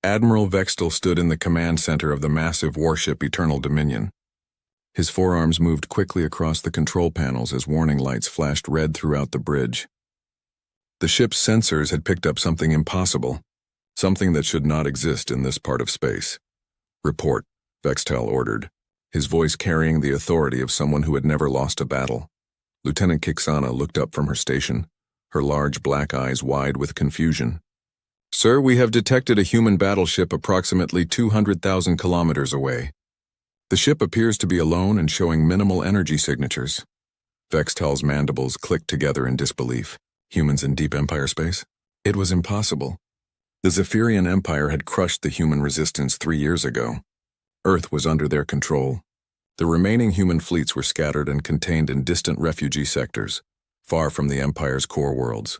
Admiral Vextel stood in the command center of the massive warship Eternal Dominion. His forearms moved quickly across the control panels as warning lights flashed red throughout the bridge. The ship's sensors had picked up something impossible, something that should not exist in this part of space. "Report," Vextel ordered, his voice carrying the authority of someone who had never lost a battle. Lieutenant Kixana looked up from her station, her large black eyes wide with confusion. "Sir, we have detected a human battleship approximately 200,000 kilometers away. The ship appears to be alone and showing minimal energy signatures." Vextel's mandibles clicked together in disbelief. Humans in deep Empire space? It was impossible. The Zephyrian Empire had crushed the human resistance 3 years ago. Earth was under their control. The remaining human fleets were scattered and contained in distant refugee sectors, far from the Empire's core worlds.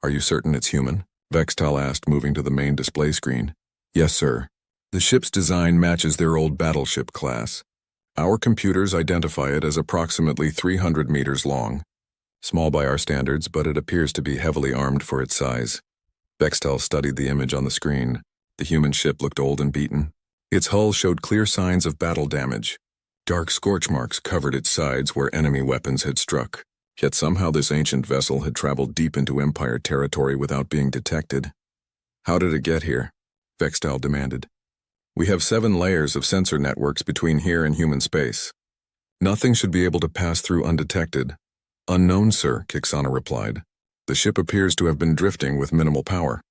"Are you certain it's human?" Vextel asked, moving to the main display screen. "Yes, sir. The ship's design matches their old battleship class. Our computers identify it as approximately 300 meters long. Small by our standards, but it appears to be heavily armed for its size." Vextel studied the image on the screen. The human ship looked old and beaten. Its hull showed clear signs of battle damage. Dark scorch marks covered its sides where enemy weapons had struck. Yet somehow this ancient vessel had traveled deep into Empire territory without being detected. "How did it get here?" Vextel demanded. "We have 7 layers of sensor networks between here and human space. Nothing should be able to pass through undetected." "Unknown, sir," Kixana replied. "The ship appears to have been drifting with minimal power.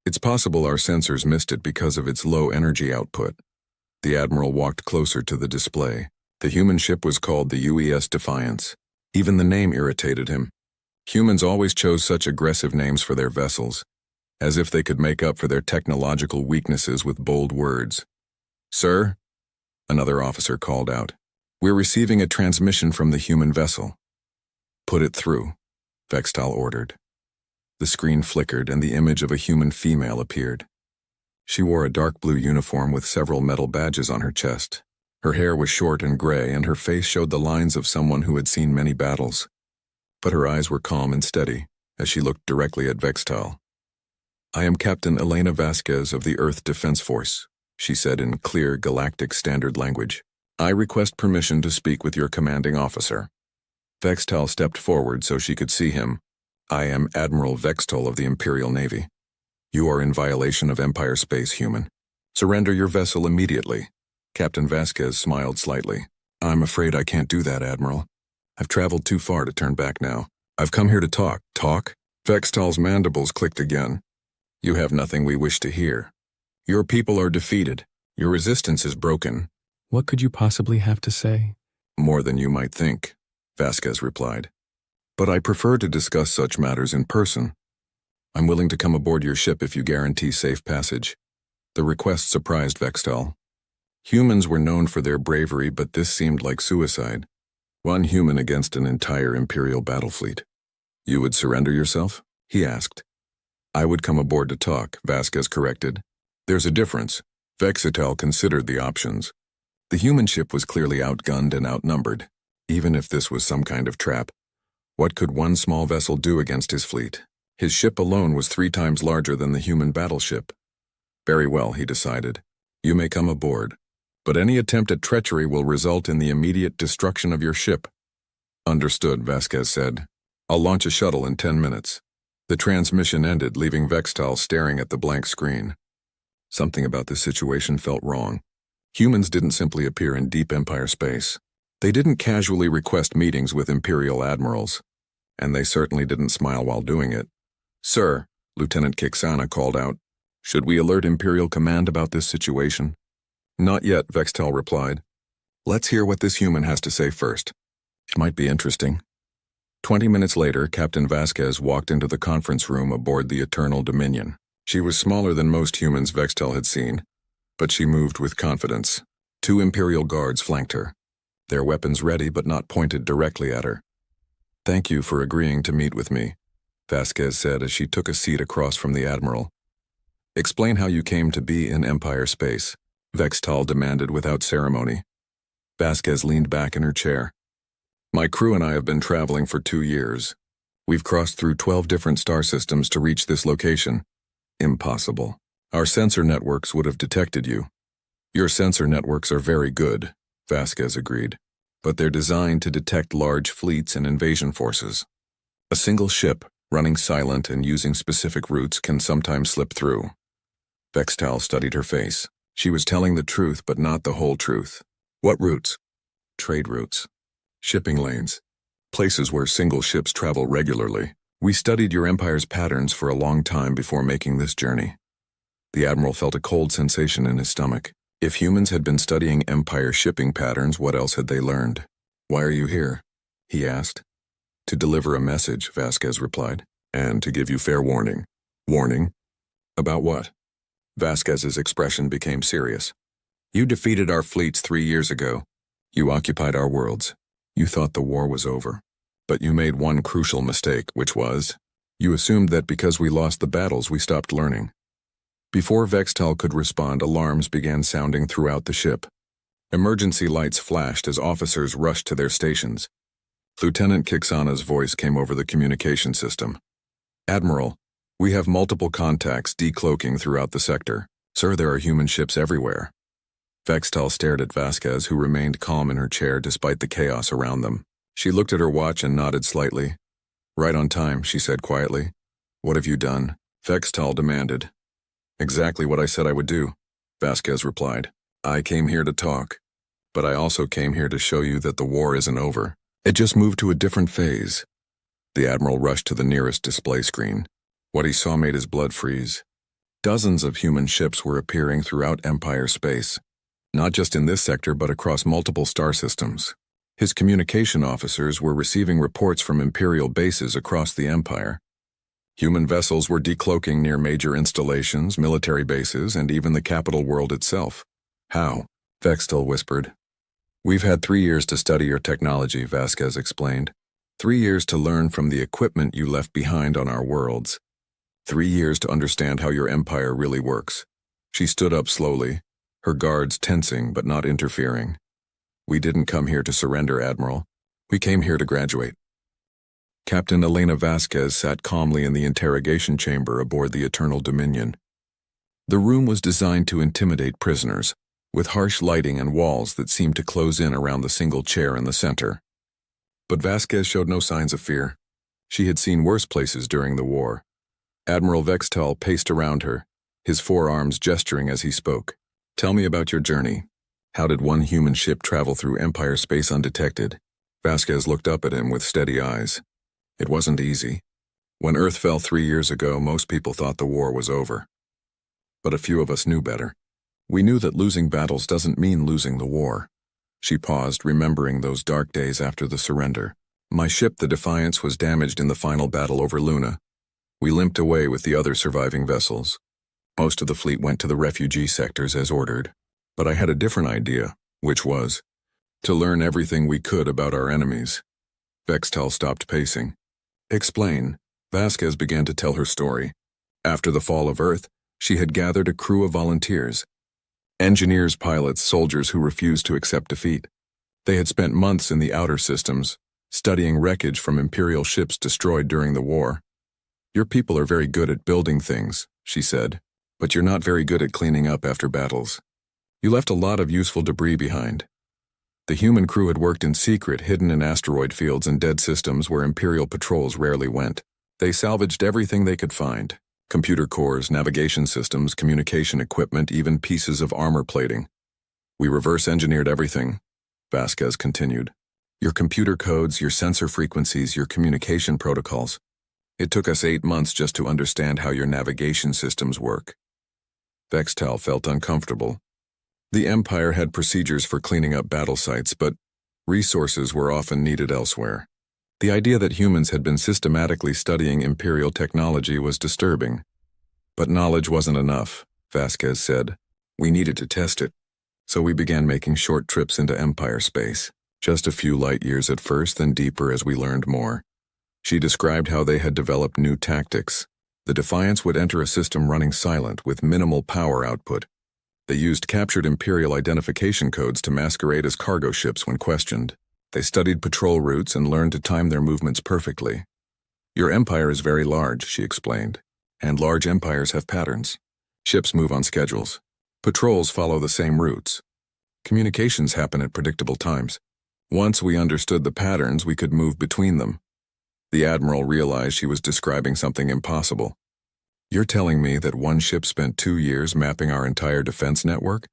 It's possible our sensors missed it because of its low energy output." The Admiral walked closer to the display. The human ship was called the UES Defiance. Even the name irritated him. Humans always chose such aggressive names for their vessels, as if they could make up for their technological weaknesses with bold words. "Sir," another officer called out, "we're receiving a transmission from the human vessel." "Put it through," Vextel ordered. The screen flickered and the image of a human female appeared. She wore a dark blue uniform with several metal badges on her chest. Her hair was short and gray, and her face showed the lines of someone who had seen many battles. But her eyes were calm and steady as she looked directly at Vextel. "I am Captain Elena Vasquez of the Earth Defense Force," she said in clear galactic standard language. "I request permission to speak with your commanding officer." Vextel stepped forward so she could see him. "I am Admiral Vextel of the Imperial Navy. You are in violation of Empire space, human. Surrender your vessel immediately." Captain Vasquez smiled slightly. "I'm afraid I can't do that, Admiral. I've traveled too far to turn back now. I've come here to talk." "Talk?" Vextel's mandibles clicked again. "You have nothing we wish to hear. Your people are defeated. Your resistance is broken." "What could you possibly have to say?" "More than you might think," Vasquez replied. "But I prefer to discuss such matters in person. I'm willing to come aboard your ship if you guarantee safe passage." The request surprised Vextel. Humans were known for their bravery, but this seemed like suicide. One human against an entire Imperial battle fleet. "You would surrender yourself?" he asked. "I would come aboard to talk," Vasquez corrected. "There's a difference." Vextel considered the options. The human ship was clearly outgunned and outnumbered. Even if this was some kind of trap, what could one small vessel do against his fleet? His ship alone was 3 times larger than the human battleship. "Very well," he decided. "You may come aboard. But any attempt at treachery will result in the immediate destruction of your ship." "Understood," Vasquez said. "I'll launch a shuttle in 10 minutes." The transmission ended, leaving Vextel staring at the blank screen. Something about this situation felt wrong. Humans didn't simply appear in deep Empire space. They didn't casually request meetings with Imperial admirals. And they certainly didn't smile while doing it. "Sir," Lieutenant Kixana called out, "should we alert Imperial Command about this situation?" "Not yet," Vextel replied. "Let's hear what this human has to say first. It might be interesting." 20 minutes later, Captain Vasquez walked into the conference room aboard the Eternal Dominion. She was smaller than most humans Vextel had seen, but she moved with confidence. 2 Imperial guards flanked her, their weapons ready but not pointed directly at her. "Thank you for agreeing to meet with me," Vasquez said as she took a seat across from the Admiral. "Explain how you came to be in Empire space," Vextel demanded without ceremony. Vasquez leaned back in her chair. "My crew and I have been traveling for 2 years. We've crossed through 12 different star systems to reach this location. Impossible. Our sensor networks would have detected you. Your sensor networks are very good, Vasquez agreed, but they're designed to detect large fleets and invasion forces. A single ship, running silent and using specific routes, can sometimes slip through. Vextal studied her face. She was telling the truth, but not the whole truth. What routes? Trade routes. Shipping lanes. Places where single ships travel regularly. We studied your Empire's patterns for a long time before making this journey. The Admiral felt a cold sensation in his stomach. If humans had been studying Empire shipping patterns, what else had they learned? Why are you here? He asked. To deliver a message, Vasquez replied, and to give you fair warning. Warning? About what? Vasquez's expression became serious. You defeated our fleets 3 years ago. You occupied our worlds. You thought the war was over. But you made one crucial mistake, which was, you assumed that because we lost the battles, we stopped learning. Before Vextal could respond, alarms began sounding throughout the ship. Emergency lights flashed as officers rushed to their stations. Lieutenant Kixana's voice came over the communication system. Admiral, we have multiple contacts decloaking throughout the sector. Sir, there are human ships everywhere. Vextal stared at Vasquez, who remained calm in her chair despite the chaos around them. She looked at her watch and nodded slightly. Right on time, she said quietly. What have you done? Vextal demanded. Exactly what I said I would do, Vasquez replied. I came here to talk, but I also came here to show you that the war isn't over. It just moved to a different phase. The Admiral rushed to the nearest display screen. What he saw made his blood freeze. Dozens of human ships were appearing throughout Empire space, not just in this sector but across multiple star systems. His communication officers were receiving reports from Imperial bases across the Empire. Human vessels were decloaking near major installations, military bases, and even the capital world itself. How? Vextal whispered. We've had 3 years to study your technology, Vasquez explained. 3 years to learn from the equipment you left behind on our worlds. 3 years to understand how your Empire really works. She stood up slowly, her guards tensing but not interfering. We didn't come here to surrender, Admiral. We came here to graduate. Captain Elena Vasquez sat calmly in the interrogation chamber aboard the Eternal Dominion. The room was designed to intimidate prisoners, with harsh lighting and walls that seemed to close in around the single chair in the center. But Vasquez showed no signs of fear. She had seen worse places during the war. Admiral Vextal paced around her, his forearms gesturing as he spoke. Tell me about your journey. How did one human ship travel through Empire space undetected? Vasquez looked up at him with steady eyes. It wasn't easy. When Earth fell 3 years ago, most people thought the war was over. But a few of us knew better. We knew that losing battles doesn't mean losing the war. She paused, remembering those dark days after the surrender. My ship, the Defiance, was damaged in the final battle over Luna. We limped away with the other surviving vessels. Most of the fleet went to the refugee sectors as ordered. But I had a different idea, which was to learn everything we could about our enemies. Vextal stopped pacing. Explain. Vasquez began to tell her story. After the fall of Earth, she had gathered a crew of volunteers. Engineers, pilots, soldiers who refused to accept defeat. They had spent months in the outer systems, studying wreckage from Imperial ships destroyed during the war. Your people are very good at building things, she said, but you're not very good at cleaning up after battles. You left a lot of useful debris behind. The human crew had worked in secret, hidden in asteroid fields and dead systems where Imperial patrols rarely went. They salvaged everything they could find. Computer cores, navigation systems, communication equipment, even pieces of armor plating. We reverse-engineered everything, Vasquez continued. Your computer codes, your sensor frequencies, your communication protocols. It took us 8 months just to understand how your navigation systems work. Vextal felt uncomfortable. The Empire had procedures for cleaning up battle sites, but resources were often needed elsewhere. The idea that humans had been systematically studying Imperial technology was disturbing. But knowledge wasn't enough, Vasquez said. We needed to test it. So we began making short trips into Empire space. Just a few light years at first, then deeper as we learned more. She described how they had developed new tactics. The Defiance would enter a system running silent with minimal power output. They used captured Imperial identification codes to masquerade as cargo ships when questioned. They studied patrol routes and learned to time their movements perfectly. Your empire is very large, she explained, and large empires have patterns. Ships move on schedules. Patrols follow the same routes. Communications happen at predictable times. Once we understood the patterns, we could move between them. The Admiral realized she was describing something impossible. You're telling me that one ship spent 2 years mapping our entire defense network?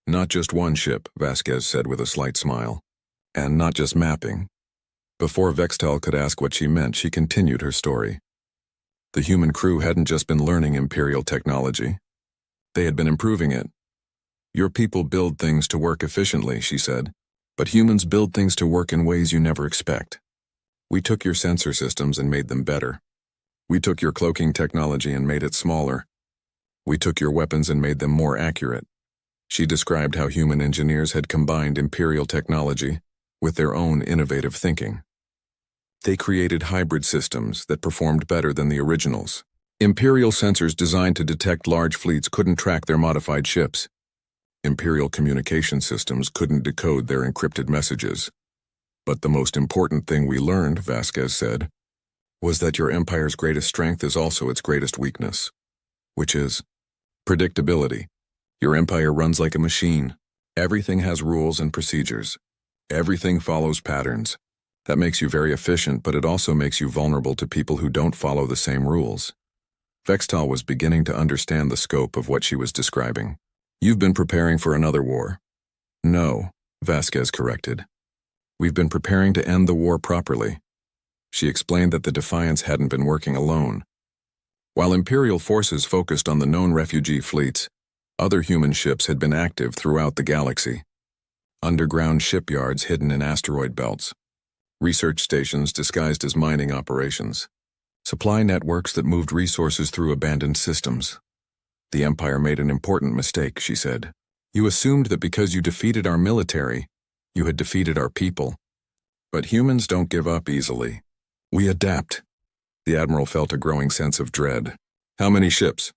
Not just one ship, Vasquez said with a slight smile. And not just mapping. Before Vextal could ask what she meant, she continued her story. The human crew hadn't just been learning Imperial technology. They had been improving it. Your people build things to work efficiently, she said, but humans build things to work in ways you never expect. We took your sensor systems and made them better. We took your cloaking technology and made it smaller. We took your weapons and made them more accurate. She described how human engineers had combined Imperial technology with their own innovative thinking. They created hybrid systems that performed better than the originals. Imperial sensors designed to detect large fleets couldn't track their modified ships. Imperial communication systems couldn't decode their encrypted messages. But the most important thing we learned, Vasquez said, was that your empire's greatest strength is also its greatest weakness, which is predictability. Your empire runs like a machine. Everything has rules and procedures. Everything follows patterns. That makes you very efficient, but it also makes you vulnerable to people who don't follow the same rules. Vextal was beginning to understand the scope of what she was describing. You've been preparing for another war. No, Vasquez corrected. We've been preparing to end the war properly. She explained that the Defiance hadn't been working alone. While Imperial forces focused on the known refugee fleets, other human ships had been active throughout the galaxy. Underground shipyards hidden in asteroid belts. Research stations disguised as mining operations. Supply networks that moved resources through abandoned systems. The Empire made an important mistake, she said. You assumed that because you defeated our military, you had defeated our people. But humans don't give up easily. We adapt. The Admiral felt a growing sense of dread. How many ships?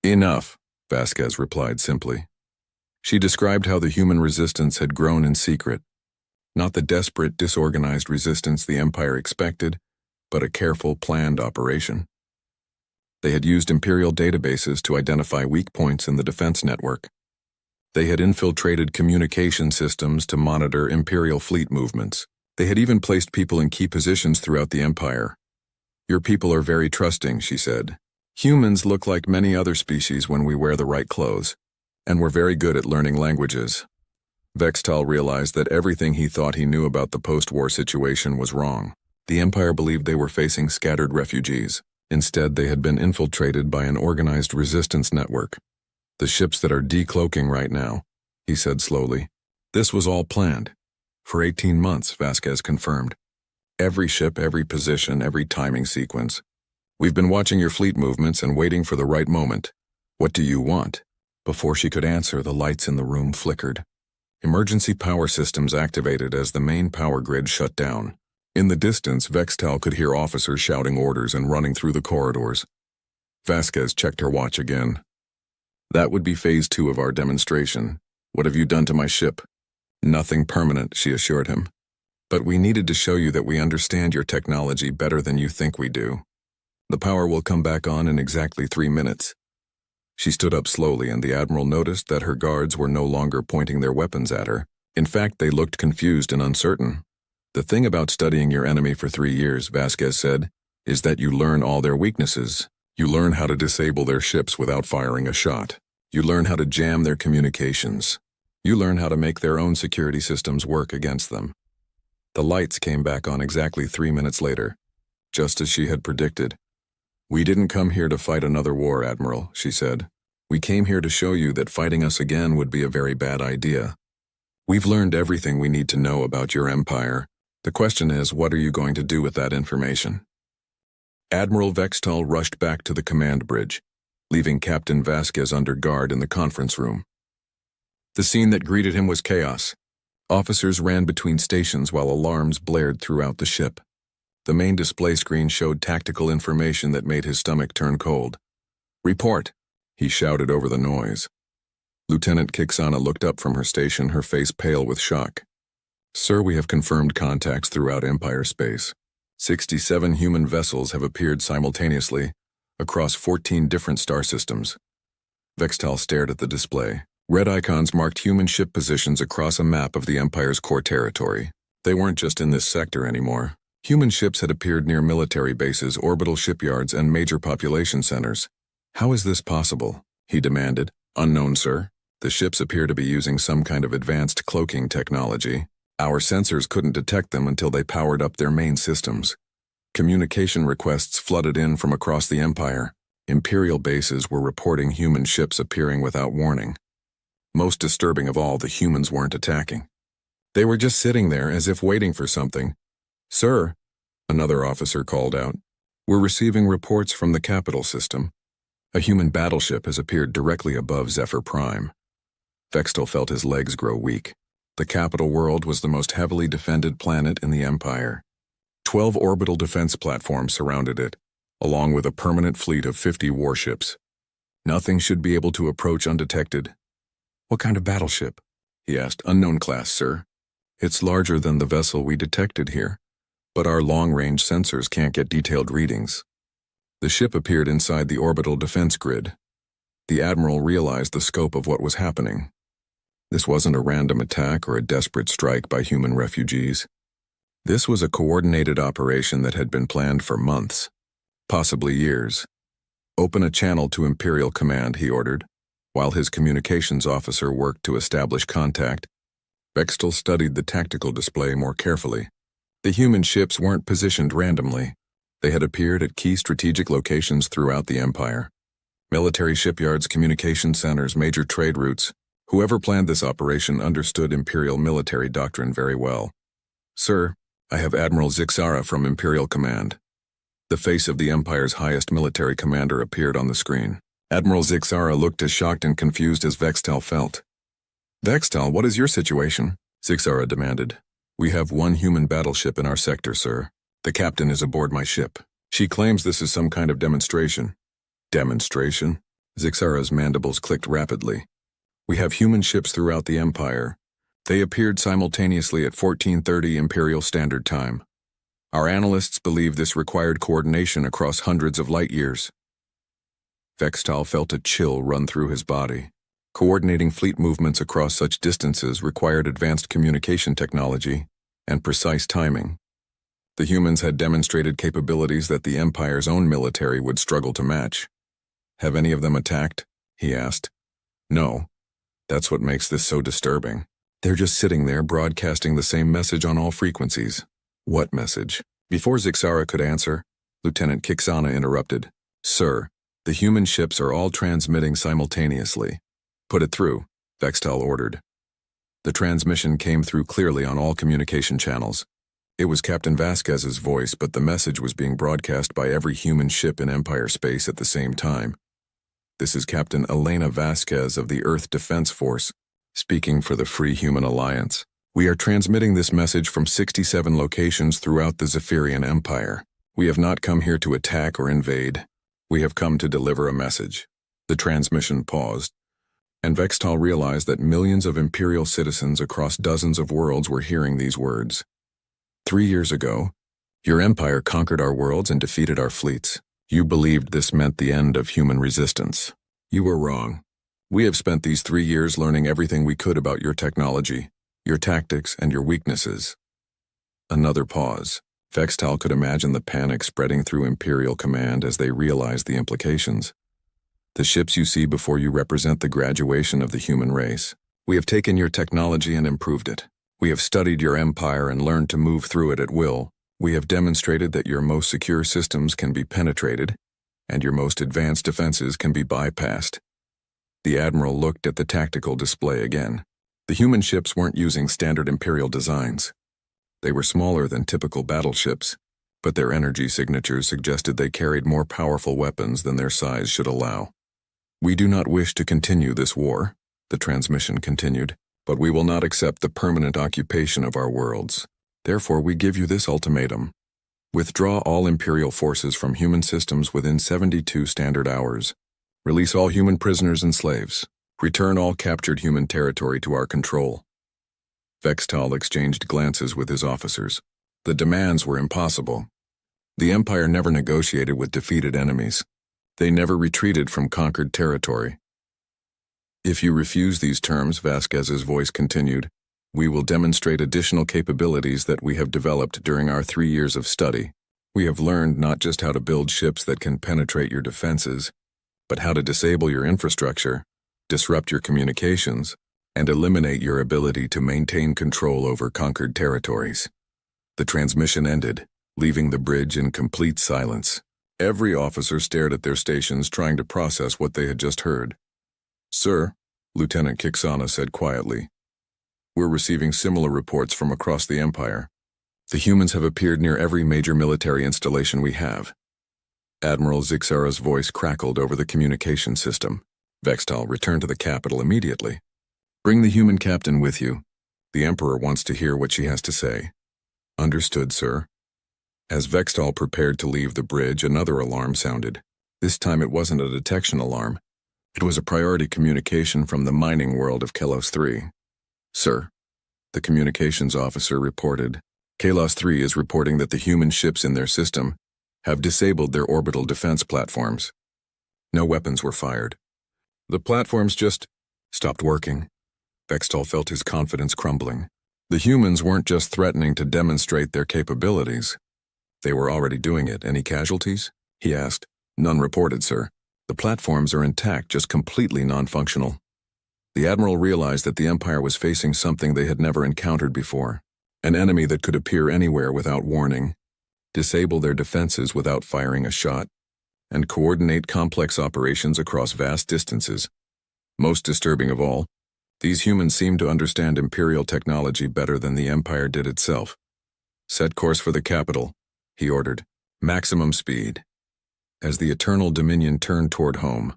Enough, Vasquez replied simply. She described how the human resistance had grown in secret. Not the desperate, disorganized resistance the Empire expected, but a careful, planned operation. They had used Imperial databases to identify weak points in the defense network. They had infiltrated communication systems to monitor Imperial fleet movements. They had even placed people in key positions throughout the Empire. Your people are very trusting, she said. Humans look like many other species when we wear the right clothes, and we're very good at learning languages. Vextal realized that everything he thought he knew about the post-war situation was wrong. The Empire believed they were facing scattered refugees. Instead, they had been infiltrated by an organized resistance network. The ships that are decloaking right now, he said slowly. This was all planned. For 18 months, Vasquez confirmed. Every ship, every position, every timing sequence. We've been watching your fleet movements and waiting for the right moment. What do you want? Before she could answer, the lights in the room flickered. Emergency power systems activated as the main power grid shut down. In the distance, Vextal could hear officers shouting orders and running through the corridors. Vasquez checked her watch again. That would be phase 2 of our demonstration. What have you done to my ship? Nothing permanent, she assured him. But we needed to show you that we understand your technology better than you think we do. The power will come back on in exactly 3 minutes. She stood up slowly, and the Admiral noticed that her guards were no longer pointing their weapons at her. In fact, they looked confused and uncertain. The thing about studying your enemy for 3 years, Vasquez said, is that you learn all their weaknesses. You learn how to disable their ships without firing a shot. You learn how to jam their communications. You learn how to make their own security systems work against them. The lights came back on exactly 3 minutes later, just as she had predicted. We didn't come here to fight another war, Admiral, she said. We came here to show you that fighting us again would be a very bad idea. We've learned everything we need to know about your empire. The question is, what are you going to do with that information? Admiral Vextal rushed back to the command bridge, leaving Captain Vasquez under guard in the conference room. The scene that greeted him was chaos. Officers ran between stations while alarms blared throughout the ship. The main display screen showed tactical information that made his stomach turn cold. Report, he shouted over the noise. Lieutenant Kixana looked up from her station, her face pale with shock. Sir, we have confirmed contacts throughout Empire space. 67 human vessels have appeared simultaneously across 14 different star systems. Vextal stared at the display. Red icons marked human ship positions across a map of the Empire's core territory. They weren't just in this sector anymore. Human ships had appeared near military bases, orbital shipyards, and major population centers. How is this possible? He demanded. Unknown, sir. The ships appear to be using some kind of advanced cloaking technology. Our sensors couldn't detect them until they powered up their main systems. Communication requests flooded in from across the Empire. Imperial bases were reporting human ships appearing without warning. Most disturbing of all, the humans weren't attacking. They were just sitting there as if waiting for something. Sir, another officer called out, we're receiving reports from the capital system. A human battleship has appeared directly above Zephyr Prime. Vextal felt his legs grow weak. The capital world was the most heavily defended planet in the Empire. 12 orbital defense platforms surrounded it, along with a permanent fleet of 50 warships. Nothing should be able to approach undetected. What kind of battleship? He asked. Unknown class, sir. It's larger than the vessel we detected here, but our long-range sensors can't get detailed readings. The ship appeared inside the orbital defense grid. The Admiral realized the scope of what was happening. This wasn't a random attack or a desperate strike by human refugees. This was a coordinated operation that had been planned for months, possibly years. Open a channel to Imperial Command, he ordered. While his communications officer worked to establish contact, Vextal studied the tactical display more carefully. The human ships weren't positioned randomly. They had appeared at key strategic locations throughout the Empire. Military shipyards, communication centers, major trade routes. Whoever planned this operation understood Imperial military doctrine very well. Sir, I have Admiral Zixara from Imperial Command. The face of the Empire's highest military commander appeared on the screen. Admiral Zixara looked as shocked and confused as Vextal felt. Vextal, what is your situation? Zixara demanded. We have one human battleship in our sector, sir. The captain is aboard my ship. She claims this is some kind of demonstration. Demonstration? Zixara's mandibles clicked rapidly. We have human ships throughout the Empire. They appeared simultaneously at 1430 Imperial Standard Time. Our analysts believe this required coordination across hundreds of light years. Vextal felt a chill run through his body. Coordinating fleet movements across such distances required advanced communication technology and precise timing. The humans had demonstrated capabilities that the Empire's own military would struggle to match. Have any of them attacked? He asked. No. That's what makes this so disturbing. They're just sitting there broadcasting the same message on all frequencies. What message? Before Zixara could answer, Lieutenant Kixana interrupted. Sir, the human ships are all transmitting simultaneously. Put it through, Vextal ordered. The transmission came through clearly on all communication channels. It was Captain Vasquez's voice, but the message was being broadcast by every human ship in Empire space at the same time. This is Captain Elena Vasquez of the Earth Defense Force, speaking for the Free Human Alliance. We are transmitting this message from 67 locations throughout the Zephyrian Empire. We have not come here to attack or invade. We have come to deliver a message. The transmission paused, and Vextal realized that millions of Imperial citizens across dozens of worlds were hearing these words. 3 years ago, your Empire conquered our worlds and defeated our fleets. You believed this meant the end of human resistance. You were wrong. We have spent these 3 years learning everything we could about your technology, your tactics, and your weaknesses. Another pause. Vextal could imagine the panic spreading through Imperial Command as they realized the implications. The ships you see before you represent the graduation of the human race. We have taken your technology and improved it. We have studied your empire and learned to move through it at will. We have demonstrated that your most secure systems can be penetrated, and your most advanced defenses can be bypassed. The Admiral looked at the tactical display again. The human ships weren't using standard Imperial designs. They were smaller than typical battleships, but their energy signatures suggested they carried more powerful weapons than their size should allow. We do not wish to continue this war, the transmission continued, but we will not accept the permanent occupation of our worlds. Therefore, we give you this ultimatum. Withdraw all Imperial forces from human systems within 72 standard hours. Release all human prisoners and slaves. Return all captured human territory to our control. Vextal exchanged glances with his officers. The demands were impossible. The Empire never negotiated with defeated enemies. They never retreated from conquered territory. If you refuse these terms, Vasquez's voice continued, we will demonstrate additional capabilities that we have developed during our 3 years of study. We have learned not just how to build ships that can penetrate your defenses, but how to disable your infrastructure, disrupt your communications, and eliminate your ability to maintain control over conquered territories. The transmission ended, leaving the bridge in complete silence. Every officer stared at their stations, trying to process what they had just heard. Sir, Lieutenant Kixana said quietly, we're receiving similar reports from across the Empire. The humans have appeared near every major military installation we have. Admiral Zixara's voice crackled over the communication system. Vextal returned to the capital immediately. Bring the human captain with you. The Emperor wants to hear what she has to say. Understood, sir. As Vextal prepared to leave the bridge, another alarm sounded. This time it wasn't a detection alarm. It was a priority communication from the mining world of Kalos 3. Sir, the communications officer reported, Kalos 3 is reporting that the human ships in their system have disabled their orbital defense platforms. No weapons were fired. The platforms just stopped working. Vextal felt his confidence crumbling. The humans weren't just threatening to demonstrate their capabilities. They were already doing it. Any casualties? He asked. None reported, sir. The platforms are intact, just completely non-functional. The Admiral realized that the Empire was facing something they had never encountered before. An enemy that could appear anywhere without warning, disable their defenses without firing a shot, and coordinate complex operations across vast distances. Most disturbing of all, these humans seemed to understand Imperial technology better than the Empire did itself. Set course for the capital, he ordered. Maximum speed. As the Eternal Dominion turned toward home,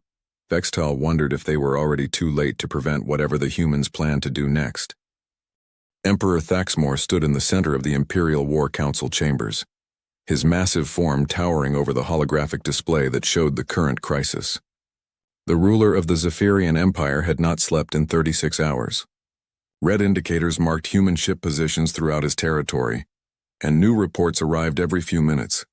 Vextal wondered if they were already too late to prevent whatever the humans planned to do next. Emperor Thaxmore stood in the center of the Imperial War Council chambers, his massive form towering over the holographic display that showed the current crisis. The ruler of the Zephyrian Empire had not slept in 36 hours. Red indicators marked human ship positions throughout his territory, and new reports arrived every few minutes.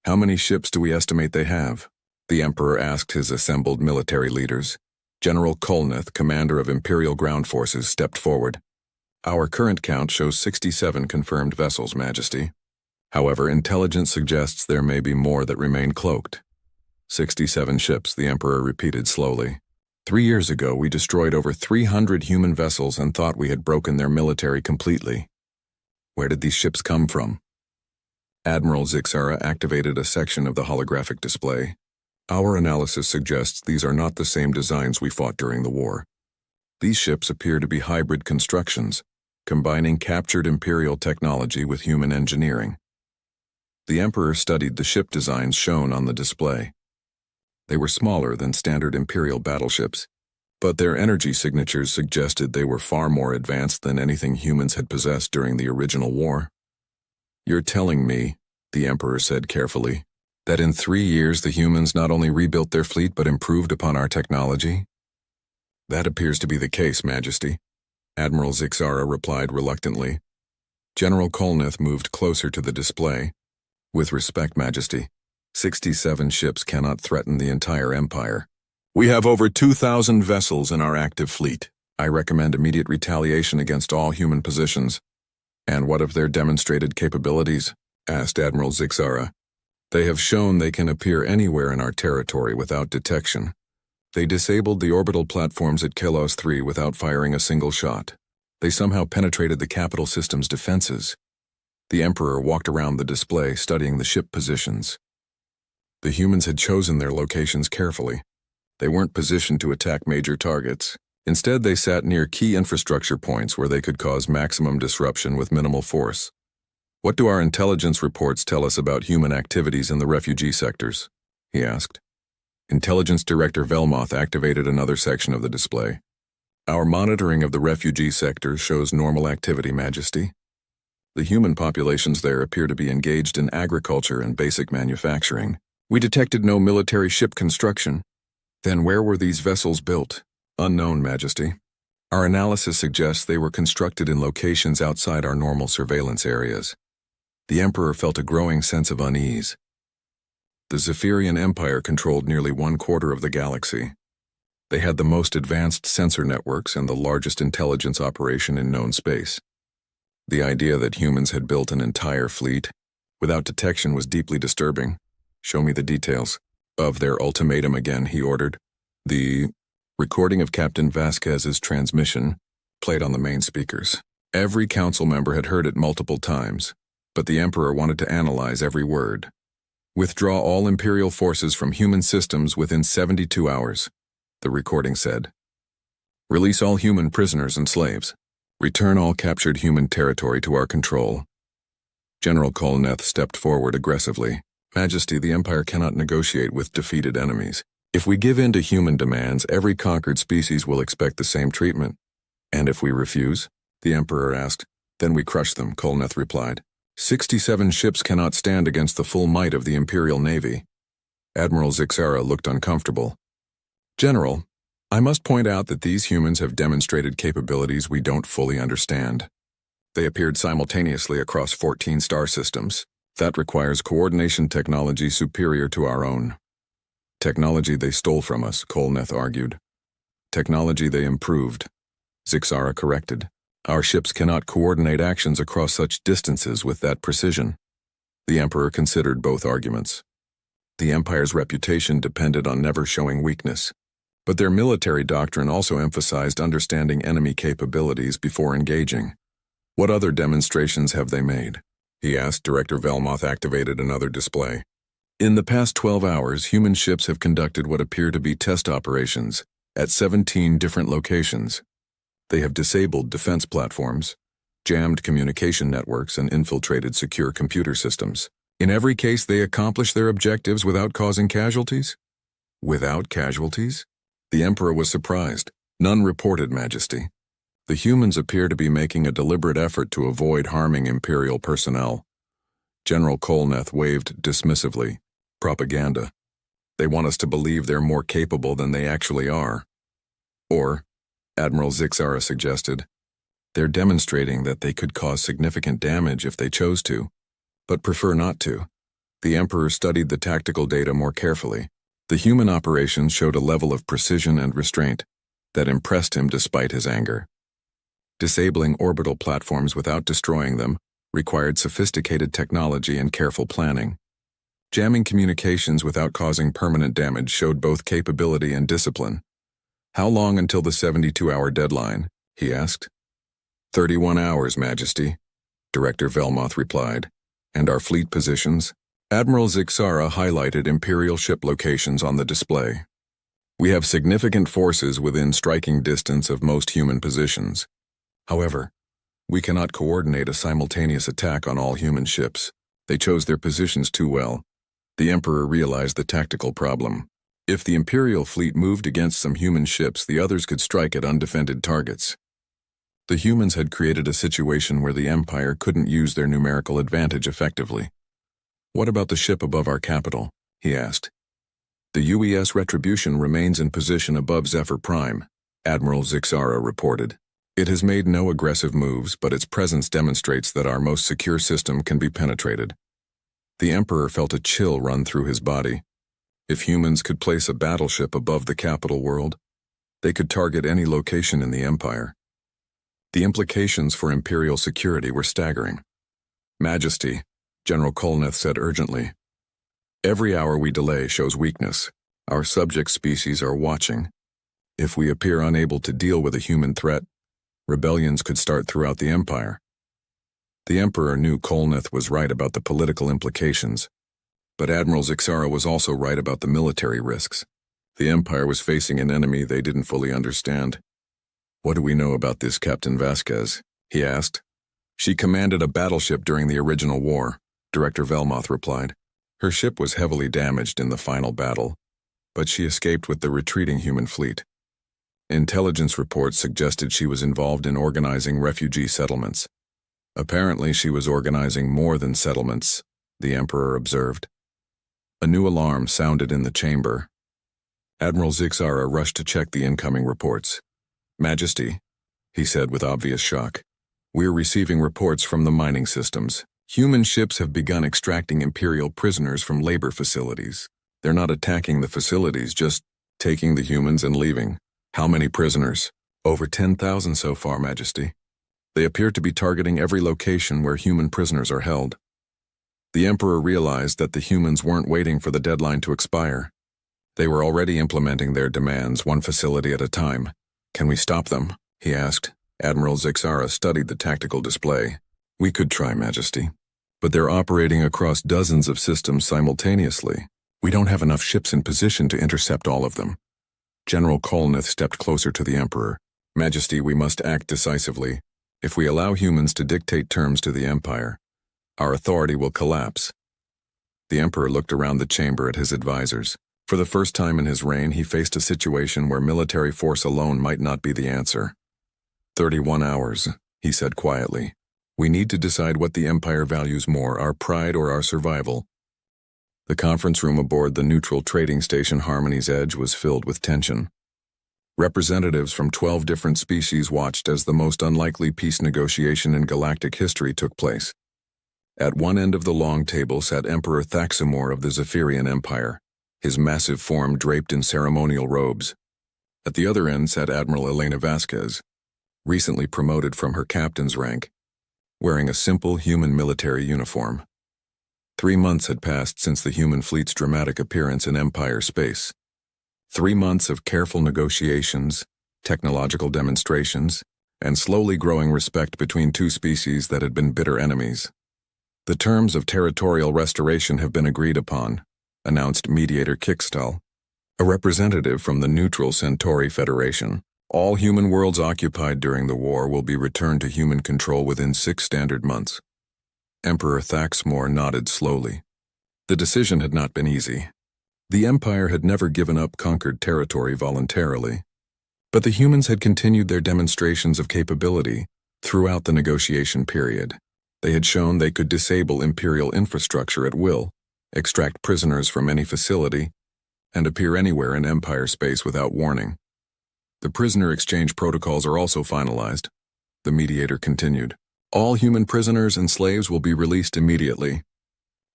How many ships do we estimate they have? The Emperor asked his assembled military leaders. General Kolneth, commander of Imperial ground forces, stepped forward. Our current count shows 67 confirmed vessels, Majesty. However, intelligence suggests there may be more that remain cloaked. 67 ships, the Emperor repeated slowly. 3 years ago, we destroyed over 300 human vessels and thought we had broken their military completely. Where did these ships come from? Admiral Zixara activated a section of the holographic display. Our analysis suggests these are not the same designs we fought during the war. These ships appear to be hybrid constructions, combining captured Imperial technology with human engineering. The Emperor studied the ship designs shown on the display. They were smaller than standard Imperial battleships, but their energy signatures suggested they were far more advanced than anything humans had possessed during the original war. You're telling me, the Emperor said carefully, that in 3 years the humans not only rebuilt their fleet but improved upon our technology? That appears to be the case, Majesty, Admiral Zixara replied reluctantly. General Kolneth moved closer to the display. With respect, Majesty, 67 ships cannot threaten the entire Empire. We have over 2,000 vessels in our active fleet. I recommend immediate retaliation against all human positions. And what of their demonstrated capabilities? Asked Admiral Zixara. They have shown they can appear anywhere in our territory without detection. They disabled the orbital platforms at Kalos 3 without firing a single shot. They somehow penetrated the capital system's defenses. The Emperor walked around the display, studying the ship positions. The humans had chosen their locations carefully. They weren't positioned to attack major targets. Instead, they sat near key infrastructure points where they could cause maximum disruption with minimal force. What do our intelligence reports tell us about human activities in the refugee sectors? He asked. Intelligence Director Velmoth activated another section of the display. Our monitoring of the refugee sector shows normal activity, Majesty. The human populations there appear to be engaged in agriculture and basic manufacturing. We detected no military ship construction. Then where were these vessels built? Unknown, Majesty. Our analysis suggests they were constructed in locations outside our normal surveillance areas. The Emperor felt a growing sense of unease. The Zephyrian Empire controlled nearly 1/4 of the galaxy. They had the most advanced sensor networks and the largest intelligence operation in known space. The idea that humans had built an entire fleet without detection was deeply disturbing. "Show me the details of their ultimatum again," he ordered. The recording of Captain Vasquez's transmission played on the main speakers. Every council member had heard it multiple times, but the Emperor wanted to analyze every word. "Withdraw all Imperial forces from human systems within 72 hours, the recording said. "Release all human prisoners and slaves. Return all captured human territory to our control." General Kolneth stepped forward aggressively. "Majesty, the Empire cannot negotiate with defeated enemies. If we give in to human demands, every conquered species will expect the same treatment." "And if we refuse?" the Emperor asked. "Then we crush them," Kolneth replied. 67 ships cannot stand against the full might of the Imperial Navy." Admiral Zixara looked uncomfortable. "General, I must point out that these humans have demonstrated capabilities we don't fully understand. They appeared simultaneously across 14 star systems. That requires coordination technology superior to our own." "Technology they stole from us," Kolneth argued. "Technology they improved," Zixara corrected. "Our ships cannot coordinate actions across such distances with that precision." The Emperor considered both arguments. The Empire's reputation depended on never showing weakness, but their military doctrine also emphasized understanding enemy capabilities before engaging. "What other demonstrations have they made?" he asked. Director Velmoth activated another display. "In the past 12 hours, human ships have conducted what appear to be test operations at 17 different locations. They have disabled defense platforms, jammed communication networks, and infiltrated secure computer systems. In every case, they accomplish their objectives without causing casualties?" "Without casualties?" The Emperor was surprised. "None reported, Majesty. The humans appear to be making a deliberate effort to avoid harming Imperial personnel." General Kolneth waved dismissively. "Propaganda. They want us to believe they're more capable than they actually are." "Or," Admiral Zixara suggested, "they're demonstrating that they could cause significant damage if they chose to, but prefer not to." The Emperor studied the tactical data more carefully. The human operations showed a level of precision and restraint that impressed him despite his anger. Disabling orbital platforms without destroying them required sophisticated technology and careful planning. Jamming communications without causing permanent damage showed both capability and discipline. "How long until the 72-hour deadline?" he asked. 31 hours, Majesty," Director Velmoth replied. "And our fleet positions?" Admiral Zixara highlighted Imperial ship locations on the display. "We have significant forces within striking distance of most human positions. However, we cannot coordinate a simultaneous attack on all human ships. They chose their positions too well." The Emperor realized the tactical problem. If the Imperial fleet moved against some human ships, the others could strike at undefended targets. The humans had created a situation where the Empire couldn't use their numerical advantage effectively. "What about the ship above our capital?" he asked. "The UES Retribution remains in position above Zephyr Prime," Admiral Zixara reported. "It has made no aggressive moves, but its presence demonstrates that our most secure system can be penetrated." The Emperor felt a chill run through his body. If humans could place a battleship above the capital world, they could target any location in the Empire. The implications for Imperial security were staggering. "Majesty," General Kolneth said urgently, "every hour we delay shows weakness. Our subject species are watching. If we appear unable to deal with a human threat, rebellions could start throughout the Empire." The Emperor knew Kolneth was right about the political implications, but Admiral Zixara was also right about the military risks. The Empire was facing an enemy they didn't fully understand. "What do we know about this Captain Vasquez?" he asked. "She commanded a battleship during the original war," Director Velmoth replied. "Her ship was heavily damaged in the final battle, but she escaped with the retreating human fleet. Intelligence reports suggested she was involved in organizing refugee settlements. Apparently she was organizing more than settlements," the Emperor observed. A new alarm sounded in the chamber. Admiral Zixara rushed to check the incoming reports. "Majesty," he said with obvious shock, "we're receiving reports from the mining systems. Human ships have begun extracting Imperial prisoners from labor facilities. They're not attacking the facilities, just taking the humans and leaving. How many prisoners? Over 10,000 so far, Majesty. They appear to be targeting every location where human prisoners are held. The Emperor realized that the humans weren't waiting for the deadline to expire. They were already implementing their demands, one facility at a time. Can we stop them? He asked. Admiral Zixara studied the tactical display. We could try, Majesty. But they're operating across dozens of systems simultaneously. We don't have enough ships in position to intercept all of them. General Kolnith stepped closer to the Emperor. Majesty, we must act decisively. If we allow humans to dictate terms to the Empire, our authority will collapse. The Emperor looked around the chamber at his advisors. For the first time in his reign, he faced a situation where military force alone might not be the answer. 31 hours, he said quietly. We need to decide what the Empire values more, our pride or our survival. The conference room aboard the neutral trading station Harmony's Edge was filled with tension. Representatives from 12 different species watched as the most unlikely peace negotiation in galactic history took place. At one end of the long table sat Emperor Thaxamor of the Zephyrian Empire, his massive form draped in ceremonial robes. At the other end sat Admiral Elena Vasquez, recently promoted from her captain's rank, wearing a simple human military uniform. 3 months had passed since the human fleet's dramatic appearance in Empire space. 3 months of careful negotiations, technological demonstrations, and slowly growing respect between two species that had been bitter enemies. The terms of territorial restoration have been agreed upon, announced Mediator Kixtal, a representative from the neutral Centauri Federation. All human worlds occupied during the war will be returned to human control within 6 standard months. Emperor Thaxamor nodded slowly. The decision had not been easy. The Empire had never given up conquered territory voluntarily. But the humans had continued their demonstrations of capability throughout the negotiation period. They had shown they could disable Imperial infrastructure at will, extract prisoners from any facility, and appear anywhere in Empire space without warning. The prisoner exchange protocols are also finalized, the mediator continued. All human prisoners and slaves will be released immediately.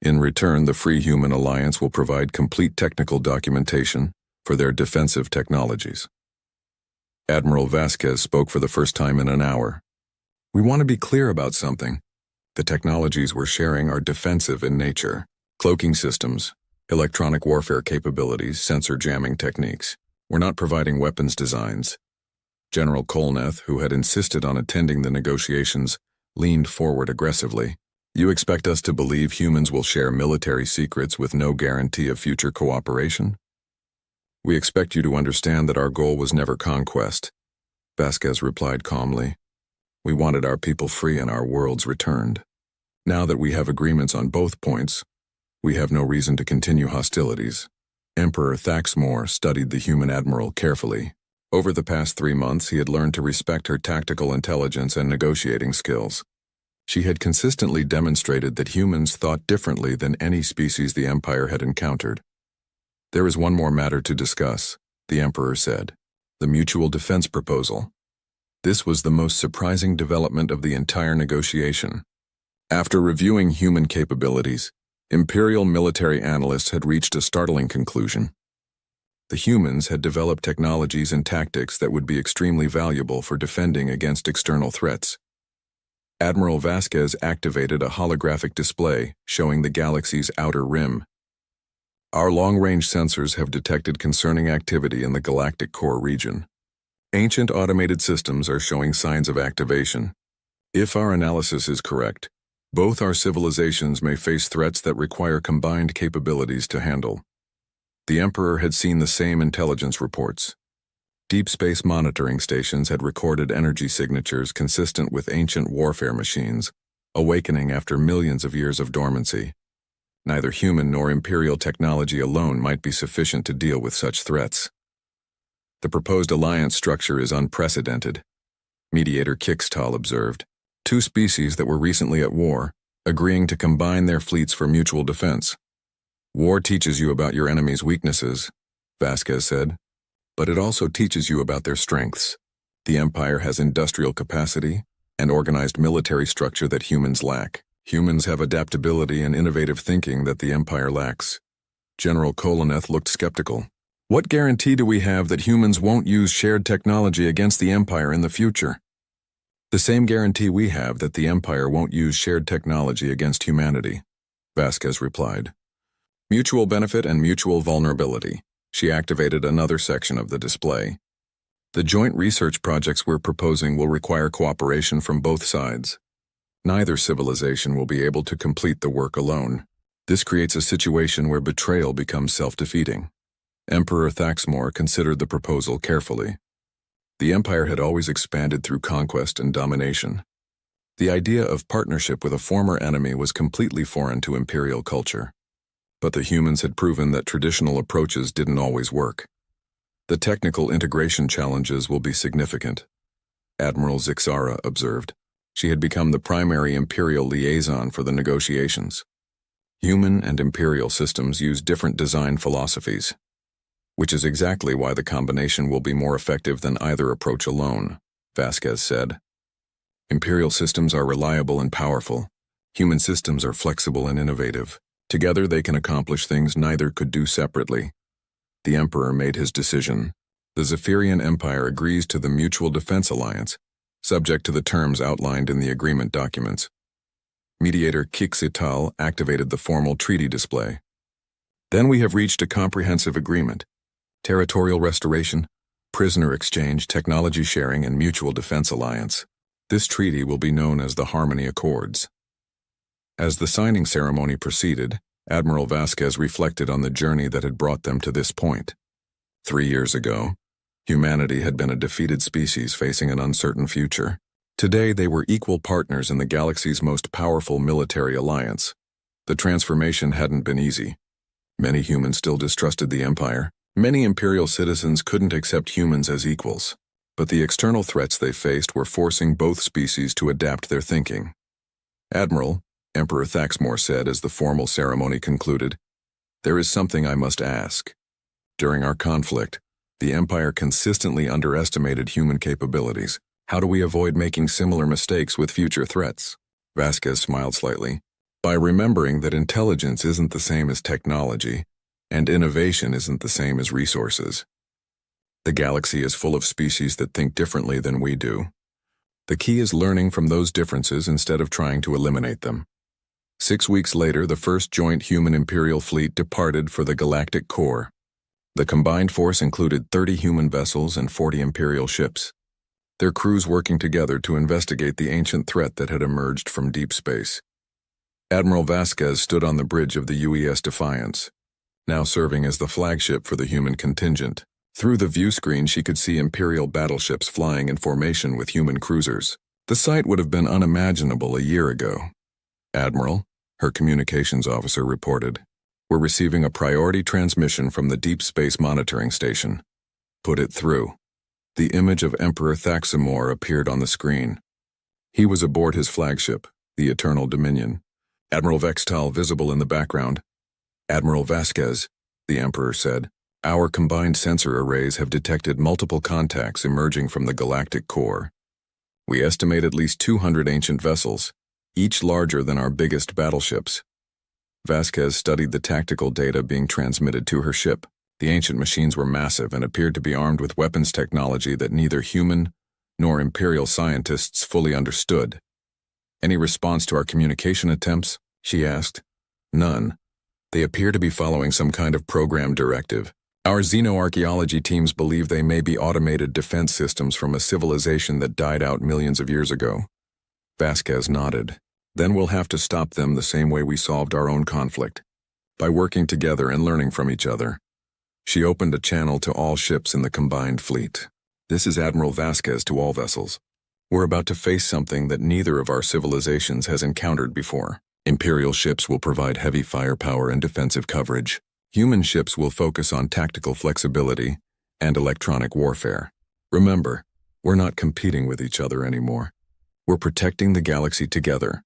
In return, the Free Human Alliance will provide complete technical documentation for their defensive technologies. Admiral Vasquez spoke for the first time in an hour. We want to be clear about something. The technologies we're sharing are defensive in nature. Cloaking systems, electronic warfare capabilities, sensor jamming techniques. We're not providing weapons designs. General Kolnith, who had insisted on attending the negotiations, leaned forward aggressively. You expect us to believe humans will share military secrets with no guarantee of future cooperation? We expect you to understand that our goal was never conquest, Vasquez replied calmly. We wanted our people free and our worlds returned. Now that we have agreements on both points, we have no reason to continue hostilities. Emperor Thaxamor studied the human admiral carefully. Over the past 3 months, he had learned to respect her tactical intelligence and negotiating skills. She had consistently demonstrated that humans thought differently than any species the Empire had encountered. There is one more matter to discuss, the Emperor said. The mutual defense proposal. This was the most surprising development of the entire negotiation. After reviewing human capabilities, Imperial military analysts had reached a startling conclusion. The humans had developed technologies and tactics that would be extremely valuable for defending against external threats. Admiral Vasquez activated a holographic display showing the galaxy's outer rim. Our long-range sensors have detected concerning activity in the galactic core region. Ancient automated systems are showing signs of activation. If our analysis is correct, both our civilizations may face threats that require combined capabilities to handle. The Emperor had seen the same intelligence reports. Deep space monitoring stations had recorded energy signatures consistent with ancient warfare machines, awakening after millions of years of dormancy. Neither human nor Imperial technology alone might be sufficient to deal with such threats. The proposed alliance structure is unprecedented, Mediator Kixtal observed. 2 species that were recently at war, agreeing to combine their fleets for mutual defense. War teaches you about your enemy's weaknesses, Vasquez said, but it also teaches you about their strengths. The Empire has industrial capacity and organized military structure that humans lack. Humans have adaptability and innovative thinking that the Empire lacks. General Kolnith looked skeptical. What guarantee do we have that humans won't use shared technology against the Empire in the future? The same guarantee we have that the Empire won't use shared technology against humanity, Vasquez replied. Mutual benefit and mutual vulnerability. She activated another section of the display. The joint research projects we're proposing will require cooperation from both sides. Neither civilization will be able to complete the work alone. This creates a situation where betrayal becomes self-defeating. Emperor Thaxmore considered the proposal carefully. The Empire had always expanded through conquest and domination. The idea of partnership with a former enemy was completely foreign to imperial culture. But the humans had proven that traditional approaches didn't always work. The technical integration challenges will be significant, Admiral Zixara observed. She had become the primary imperial liaison for the negotiations. Human and imperial systems use different design philosophies, which is exactly why the combination will be more effective than either approach alone, Vasquez said. Imperial systems are reliable and powerful. Human systems are flexible and innovative. Together they can accomplish things neither could do separately. The Emperor made his decision. The Zephyrian Empire agrees to the Mutual Defense Alliance, subject to the terms outlined in the agreement documents. Mediator Kixital activated the formal treaty display. Then we have reached a comprehensive agreement. Territorial restoration, prisoner exchange, technology sharing, and mutual defense alliance. This treaty will be known as the Harmony Accords. As the signing ceremony proceeded, Admiral Vasquez reflected on the journey that had brought them to this point. 3 years ago, humanity had been a defeated species facing an uncertain future. Today they were equal partners in the galaxy's most powerful military alliance. The transformation hadn't been easy. Many humans still distrusted the Empire. Many Imperial citizens couldn't accept humans as equals. But the external threats they faced were forcing both species to adapt their thinking. Admiral, Emperor Thaxmore said as the formal ceremony concluded, "There is something I must ask. During our conflict, the Empire consistently underestimated human capabilities. How do we avoid making similar mistakes with future threats?" Vasquez smiled slightly. "By remembering that intelligence isn't the same as technology, and innovation isn't the same as resources. The galaxy is full of species that think differently than we do. The key is learning from those differences instead of trying to eliminate them." 6 weeks later, the first joint human-Imperial fleet departed for the galactic core. The combined force included 30 human vessels and 40 Imperial ships, their crews working together to investigate the ancient threat that had emerged from deep space. Admiral Vasquez stood on the bridge of the UES Defiance, now serving as the flagship for the human contingent. Through the view screen, she could see Imperial battleships flying in formation with human cruisers. The sight would have been unimaginable a year ago. "Admiral," her communications officer reported, "we're receiving a priority transmission from the Deep Space Monitoring Station. Put it through." The image of Emperor Thaxmore appeared on the screen. He was aboard his flagship, the Eternal Dominion. Admiral Vextal visible in the background. "Admiral Vasquez," the Emperor said, "our combined sensor arrays have detected multiple contacts emerging from the galactic core. We estimate at least 200 ancient vessels, each larger than our biggest battleships." Vasquez studied the tactical data being transmitted to her ship. The ancient machines were massive and appeared to be armed with weapons technology that neither human nor Imperial scientists fully understood. "Any response to our communication attempts?" she asked. "None. They appear to be following some kind of program directive. Our xenoarchaeology teams believe they may be automated defense systems from a civilization that died out millions of years ago." Vasquez nodded. "Then we'll have to stop them the same way we solved our own conflict, by working together and learning from each other." She opened a channel to all ships in the combined fleet. "This is Admiral Vasquez to all vessels. We're about to face something that neither of our civilizations has encountered before. Imperial ships will provide heavy firepower and defensive coverage. Human ships will focus on tactical flexibility and electronic warfare. Remember, we're not competing with each other anymore. We're protecting the galaxy together."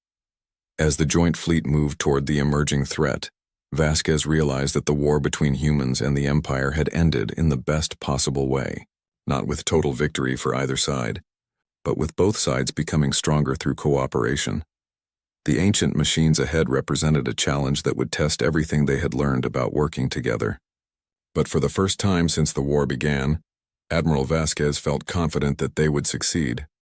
As the joint fleet moved toward the emerging threat, Vasquez realized that the war between humans and the Empire had ended in the best possible way, not with total victory for either side, but with both sides becoming stronger through cooperation. The ancient machines ahead represented a challenge that would test everything they had learned about working together. But for the first time since the war began, Admiral Vasquez felt confident that they would succeed.